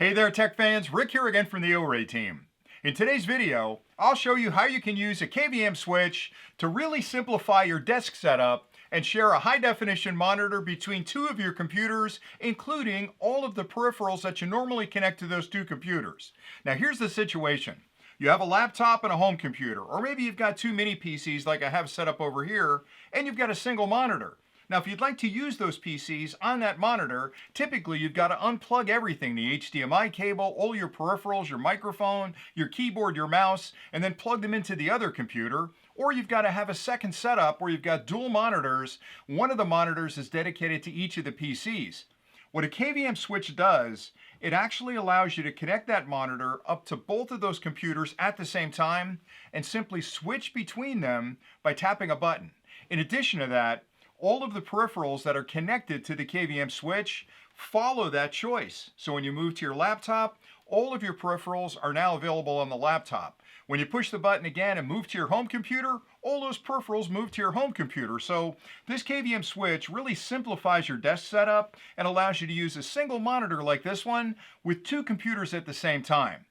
Hey there tech fans, Rick here again from the OREI team. In today's video, I'll show you how you can use a KVM switch to really simplify your desk setup and share a high definition monitor between two of your computers, including all of the peripherals that you normally connect to those two computers. Now here's the situation. You have a laptop and a home computer, or maybe you've got two mini PCs like I have set up over here, and you've got a single monitor. Now, if you'd like to use those PCs on that monitor, typically you've got to unplug everything, the HDMI cable, all your peripherals, your microphone, your keyboard, your mouse, and then plug them into the other computer. Or you've got to have a second setup where you've got dual monitors. One of the monitors is dedicated to each of the PCs. What a KVM switch does, it actually allows you to connect that monitor up to both of those computers at the same time and simply switch between them by tapping a button. In addition to that, all of the peripherals that are connected to the KVM switch follow that choice. So when you move to your laptop, all of your peripherals are now available on the laptop. When you push the button again and move to your home computer, all those peripherals move to your home computer. So this KVM switch really simplifies your desk setup and allows you to use a single monitor like this one with two computers at the same time.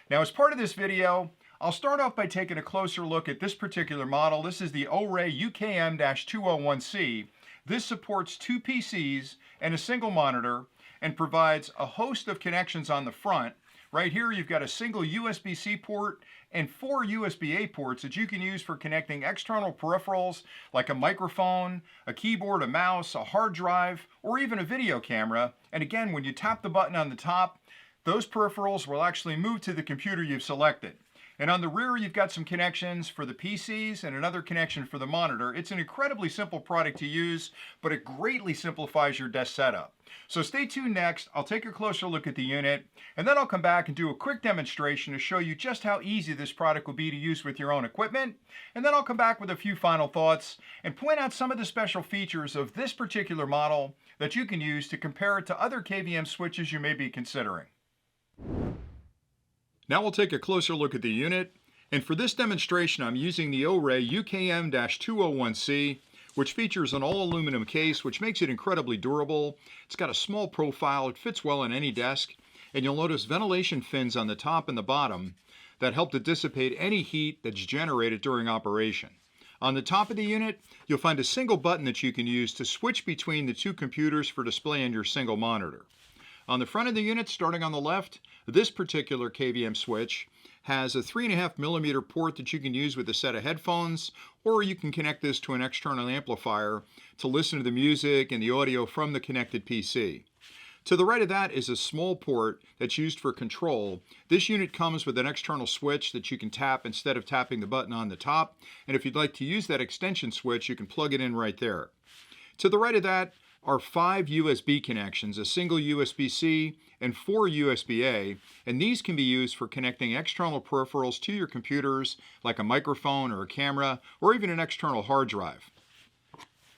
Now, as part of this video, I'll start off by taking a closer look at this particular model. This is the OREI UKM-201C. This supports two PCs and a single monitor and provides a host of connections on the front. Right here you've got a single USB-C port and four USB-A ports that you can use for connecting external peripherals like a microphone, a keyboard, a mouse, a hard drive, or even a video camera. And again, when you tap the button on the top, those peripherals will actually move to the computer you've selected. And on the rear, you've got some connections for the PCs and another connection for the monitor. It's an incredibly simple product to use, but it greatly simplifies your desk setup. So stay tuned next. I'll take a closer look at the unit, and then I'll come back and do a quick demonstration to show you just how easy this product will be to use with your own equipment. And then I'll come back with a few final thoughts and point out some of the special features of this particular model that you can use to compare it to other KVM switches you may be considering. Now we'll take a closer look at the unit, and for this demonstration I'm using the OREI UKM-201C, which features an all-aluminum case which makes it incredibly durable. It's got a small profile, it fits well on any desk, and you'll notice ventilation fins on the top and the bottom that help to dissipate any heat that's generated during operation. On the top of the unit, you'll find a single button that you can use to switch between the two computers for display on your single monitor. On the front of the unit, starting on the left, this particular KVM switch has a 3.5mm port that you can use with a set of headphones, or you can connect this to an external amplifier to listen to the music and the audio from the connected PC. To the right of that is a small port that's used for control. This unit comes with an external switch that you can tap instead of tapping the button on the top, and if you'd like to use that extension switch, you can plug it in right there. To the right of that are 5 USB connections, a single USB-C and 4 USB-A, and these can be used for connecting external peripherals to your computers like a microphone or a camera or even an external hard drive.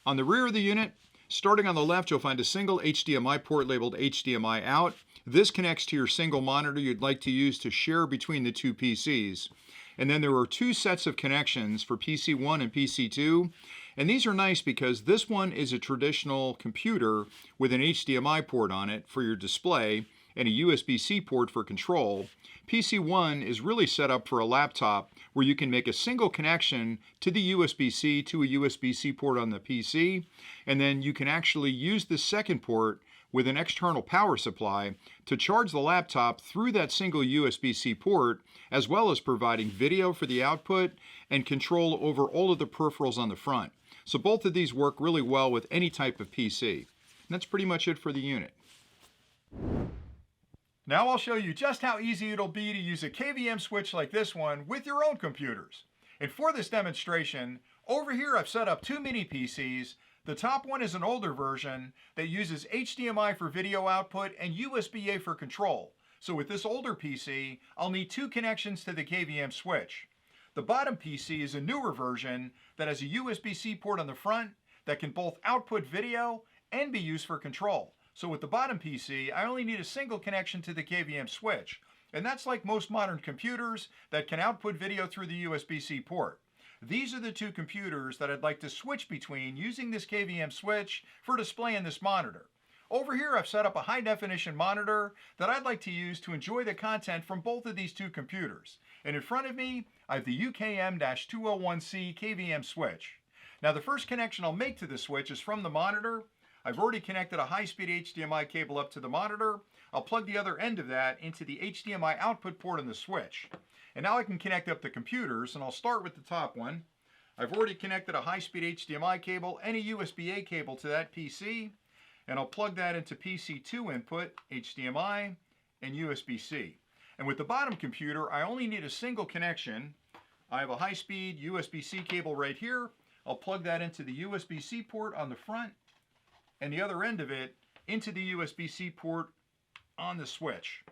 On the rear of the unit, starting on the left, you'll find a single HDMI port labeled HDMI out. This connects to your single monitor you'd like to use to share between the two PCs. And then there are two sets of connections for PC1 and PC2. And these are nice because this one is a traditional computer with an HDMI port on it for your display and a USB-C port for control. PC1 is really set up for a laptop where you can make a single connection to the USB-C to a USB-C port on the PC, and then you can actually use the second port with an external power supply to charge the laptop through that single USB-C port, as well as providing video for the output and control over all of the peripherals on the front. So both of these work really well with any type of PC. And that's pretty much it for the unit. Now I'll show you just how easy it'll be to use a KVM switch like this one with your own computers. And for this demonstration, over here I've set up two mini PCs. The top one is an older version that uses HDMI for video output and USB-A for control. So with this older PC, I'll need two connections to the KVM switch. The bottom PC is a newer version that has a USB-C port on the front that can both output video and be used for control. So with the bottom PC, I only need a single connection to the KVM switch. And that's like most modern computers that can output video through the USB-C port. These are the two computers that I'd like to switch between using this KVM switch for display in this monitor. Over here I've set up a high definition monitor that I'd like to use to enjoy the content from both of these two computers. And in front of me I have the UKM-201C KVM switch. Now the first connection I'll make to the switch is from the monitor. I've already connected a high-speed HDMI cable up to the monitor. I'll plug the other end of that into the HDMI output port on the switch. And now I can connect up the computers, and I'll start with the top one. I've already connected a high-speed HDMI cable and a USB-A cable to that PC, and I'll plug that into PC2 input, HDMI, and USB-C. And with the bottom computer, I only need a single connection. I have a high-speed USB-C cable right here. I'll plug that into the USB-C port on the front, and the other end of it into the USB-C port on the switch.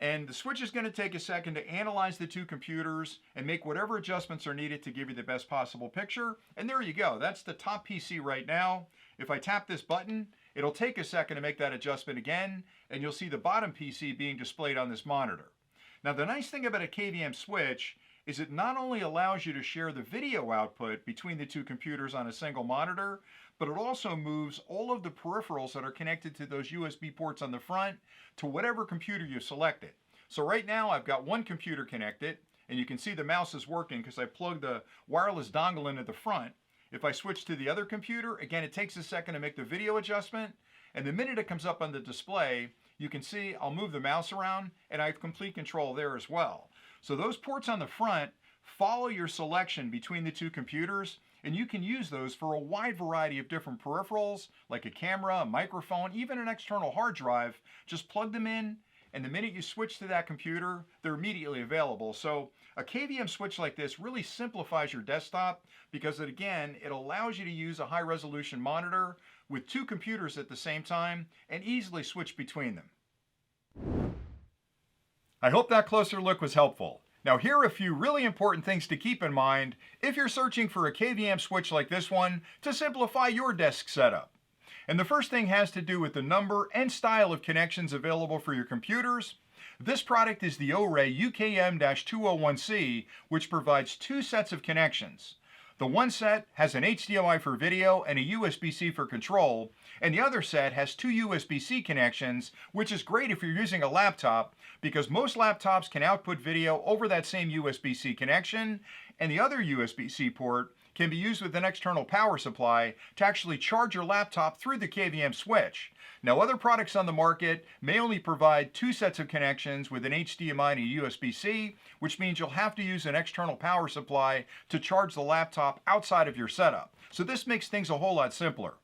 And the switch is going to take a second to analyze the two computers and make whatever adjustments are needed to give you the best possible picture. And there you go. That's the top PC right now. If I tap this button, it'll take a second to make that adjustment again, and you'll see the bottom PC being displayed on this monitor. Now the nice thing about a KVM switch is it not only allows you to share the video output between the two computers on a single monitor, but it also moves all of the peripherals that are connected to those USB ports on the front to whatever computer you selected. So right now I've got one computer connected, and you can see the mouse is working because I plugged the wireless dongle into the front. If I switch to the other computer, again, it takes a second to make the video adjustment, and the minute it comes up on the display, you can see I'll move the mouse around, and I have complete control there as well. So those ports on the front follow your selection between the two computers, and you can use those for a wide variety of different peripherals, like a camera, a microphone, even an external hard drive. Just plug them in, and the minute you switch to that computer, they're immediately available. So a KVM switch like this really simplifies your desktop because it allows you to use a high resolution monitor with two computers at the same time and easily switch between them. I hope that closer look was helpful. Now here are a few really important things to keep in mind if you're searching for a KVM switch like this one to simplify your desk setup. And the first thing has to do with the number and style of connections available for your computers. This product is the OREI UKM-201C, which provides two sets of connections. The one set has an HDMI for video and a USB-C for control, and the other set has two USB-C connections, which is great if you're using a laptop because most laptops can output video over that same USB-C connection, and the other USB-C port can be used with an external power supply to actually charge your laptop through the KVM switch. Now other products on the market may only provide two sets of connections with an HDMI and a USB-C, which means you'll have to use an external power supply to charge the laptop outside of your setup. So this makes things a whole lot simpler.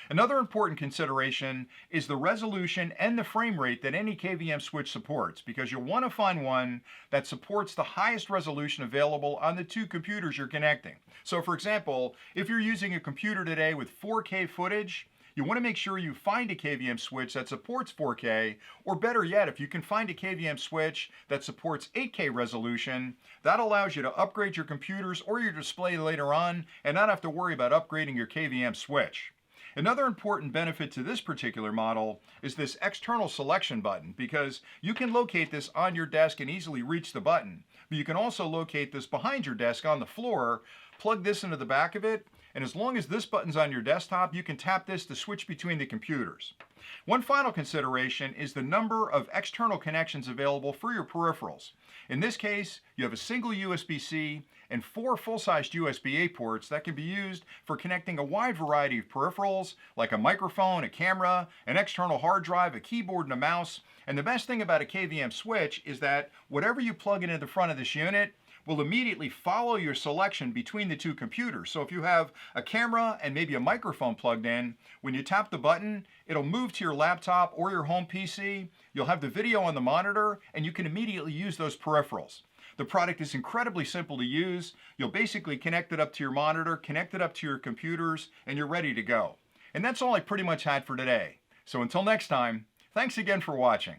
Another important consideration is the resolution and the frame rate that any KVM switch supports, because you'll want to find one that supports the highest resolution available on the two computers you're connecting. So for example, if you're using a computer today with 4K footage, you want to make sure you find a KVM switch that supports 4K, or better yet, if you can find a KVM switch that supports 8K resolution, that allows you to upgrade your computers or your display later on and not have to worry about upgrading your KVM switch. Another important benefit to this particular model is this external selection button, because you can locate this on your desk and easily reach the button. But you can also locate this behind your desk on the floor, plug this into the back of it, and as long as this button's on your desktop, you can tap this to switch between the computers. One final consideration is the number of external connections available for your peripherals. In this case, you have a single USB-C and 4 full-sized USB-A ports that can be used for connecting a wide variety of peripherals, like a microphone, a camera, an external hard drive, a keyboard, and a mouse. And the best thing about a KVM switch is that whatever you plug into the front of this unit will immediately follow your selection between the two computers. So if you have a camera and maybe a microphone plugged in, when you tap the button, it'll move to your laptop or your home PC. You'll have the video on the monitor, and you can immediately use those peripherals. The product is incredibly simple to use. You'll basically connect it up to your monitor, connect it up to your computers, and you're ready to go. And that's all I pretty much had for today. So until next time, thanks again for watching.